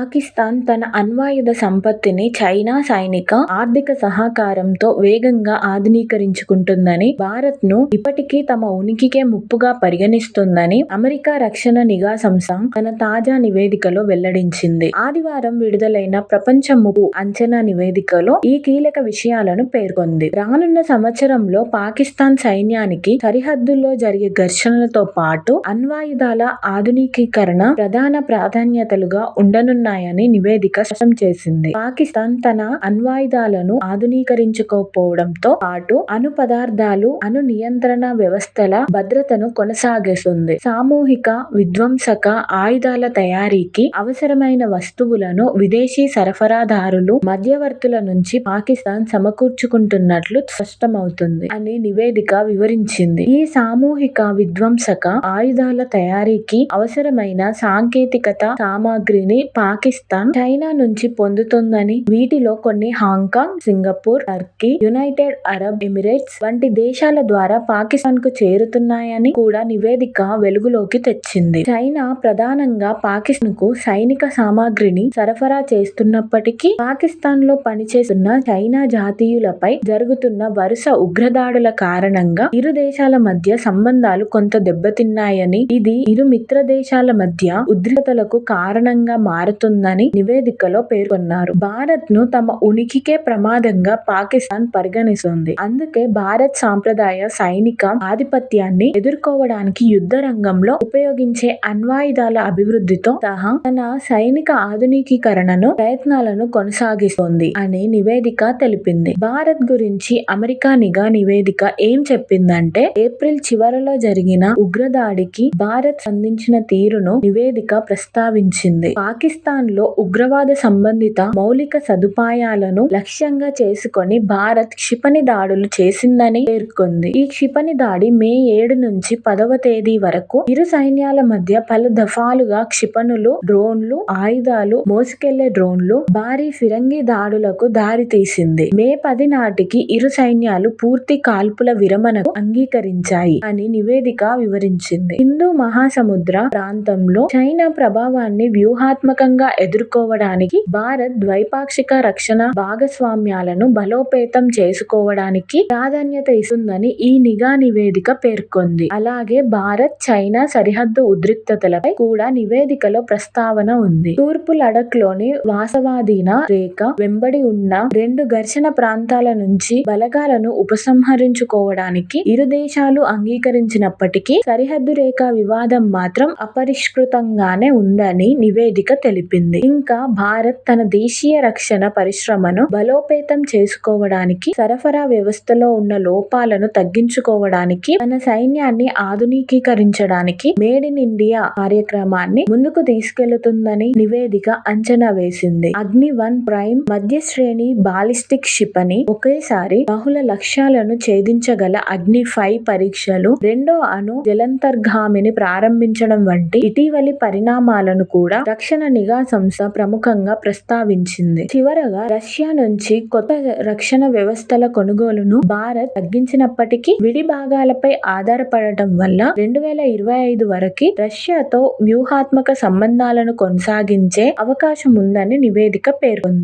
పాకిస్తాన్ తన అణ్వాయుధ సంపత్తిని చైనా సైనిక, ఆర్థిక సహకారంతో వేగంగా ఆధునీకరించుకుంటుందని, భారత్ను ఇప్పటికీ తమ ఉనికికే ముప్పుగా పరిగణిస్తోందని అమెరికా రక్షణ నిఘా సంస్థ తన తాజా నివేదికలో వెల్లడించింది. ఆదివారం విడుదలైన ప్రపంచ ముప్పు అంచనా నివేదికలో ఈ కీలక విషయాలను పేర్కొంది. రానున్న సంవత్సరంలో పాకిస్తాన్ సైన్యానికి సరిహద్దుల్లో జరిగే ఘర్షణలతో పాటు అణ్వాయుధాల ఆధునికీకరణ ప్రధాన ప్రాధాన్యతలుగా ఉండనున్నాయని నివేదిక స్పష్టం చేసింది. పాకిస్తాన్ తన అణ్వాయుధాలను ఆధునీకరించుకోకపోవడంతో పాటు అణు పదార్థాలు, అణు నియంత్రణ వ్యవస్థల భద్రతను కొనసాగిస్తుంది. సామూహిక విధ్వంసక ఆయుధాల తయారీకి అవసరమైన వస్తువులను విదేశీ సరఫరాదారులు, మధ్యవర్తుల నుంచి పాకిస్తాన్ సమకూర్చుకుంటున్నట్లు స్పష్టమవుతుంది అని నివేదిక వివరించింది. ఈ సామూహిక విధ్వంసక ఆయుధాల తయారీకి అవసరమైన సాంకేతికత, సామగ్రిని పాకిస్తాన్ చైనా నుంచి పొందుతోందని, వీటిలో కొన్ని Hong Kong, Singapore, Turkey, United Arab Emirates వంటి దేశాల ద్వారా పాకిస్తాన్ కు చేరుతున్నాయని కూడా నివేదిక వెలుగులోకి తెచ్చింది. చైనా ప్రధానంగా పాకిస్తాన్ కు సైనిక సామగ్రిని సరఫరా చేస్తున్నప్పటికీ పాకిస్తాన్ లో పనిచేస్తున్న చైనా జాతీయులపై జరుగుతున్న వరుస ఉగ్రదాడుల కారణంగా ఇరు దేశాల మధ్య సంబంధాలు కొంత దెబ్బతిన్నాయని, ఇది ఇరు మిత్ర దేశాల మధ్య ఉద్రిక్తతలకు కారణంగా మారుతుందని నివేదికలో పేర్కొన్నారు. భారత్ ను తమ ఉనికికే ప్రమాదంగా పాకిస్తాన్ పరిగణిస్తోంది. అందుకే భారత్ సాంప్రదాయ సైనిక ఆధిపత్యాన్ని ఎదుర్కోవడానికి యుద్ధ రంగంలో ఉపయోగించే అణ్వాయుధాల అభివృద్ధితో సహా తన సైనిక ఆధునికీకరణను ప్రయత్నాలను కొనసాగిస్తోంది అని నివేదిక తెలిపింది. భారత్ గురించి అమెరికా నిఘా నివేదిక ఏం చెప్పిందంటే, ఏప్రిల్ చివరలో జరిగిన ఉగ్రదాడికి భారత్ స్పందించిన తీరును నివేదిక ప్రస్తావించింది. పాకిస్తాన్ లో ఉగ్రవాద సంబంధిత మౌలిక సదుపాయాలను లక్ష్యంగా చేసుకొని భారత్ క్షిపణి దాడులు చేసిందని పేర్కొంది. ఈ క్షిపణి దాడి మే 7 నుంచి 10వ తేదీ వరకు ఇరు సైన్యాల మధ్య పలు దఫాలుగా క్షిపణులు, డ్రోన్లు, ఆయుధాలు మోసుకెళ్లే డ్రోన్లు, భారీ ఫిరంగి దాడులకు దారితీసింది. మే 10 నాటికి ఇరు సైన్యాలు పూర్తి కాల్పుల విరమణకు అంగీకరించాయి అని నివేదిక వివరించింది. హిందూ మహాసముద్ర ప్రాంతంలో చైనా ప్రభావాన్ని వ్యూహాత్మకంగా ఎదుర్కోవడానికి భారత్ ద్వైపాక్షిక రక్షణ భాగస్వామ్యాలను బలోపేతం చేసుకోవడానికి ప్రాధాన్యత ఇస్తుందని ఈ నిఘా నివేదిక పేర్కొంది. అలాగే భారత్ చైనా సరిహద్దు ఉద్రిక్తతలపై కూడా నివేదికలో ప్రస్తావన ఉంది. తూర్పు లడఖ్ లోని వాస్తవాధీన రేఖ వెంబడి ఉన్న 2 ఘర్షణ ప్రాంతాల నుంచి బలగాలను ఉపసంహరించుకోవడానికి ఇరు దేశాలు అంగీకరించినప్పటికీ సరిహద్దు రేఖ వివాదం మాత్రం అపరిష్కృతంగానే ఉందని నివేదిక తెలిపింది. ఇంకా భారత్ తన దేశీయ రక్షణ పరిశ్రమను బలోపేతం చేసుకోవడానికి, సరఫరా వ్యవస్థలో ఉన్న లోపాలను తగ్గించుకోవడానికి, తన సైన్యాన్ని ఆధునికీకరించడానికి మేడ్ ఇన్ ఇండియా కార్యక్రమాన్ని ముందుకు తీసుకెళుతుందని నివేదిక అంచనా వేసింది. అగ్ని-1 ప్రైమ్ మధ్య శ్రేణి బాలిస్టిక్ క్షిపణి, ఒకేసారి బహుళ లక్ష్యాలను ఛేదించగల అగ్ని-5 పరీక్షలు, రెండో అణు జలంతర్గామిని ప్రారంభించడం వంటి ఇటీవలి పరిణామాలను కూడా రక్షణ నిఘా సంస్థ ప్రముఖంగా ప్రస్తావించింది. చివరగా రష్యా నుంచి కొత్త రక్షణ వ్యవస్థల కొనుగోలును భారత్ తగ్గించినప్పటికీ విడి భాగాలపై ఆధారపడటం వల్ల 2025 వరకి రష్యాతో వ్యూహాత్మక సంబంధాలను కొనసాగించే అవకాశం ఉందని నివేదిక పేర్కొంది.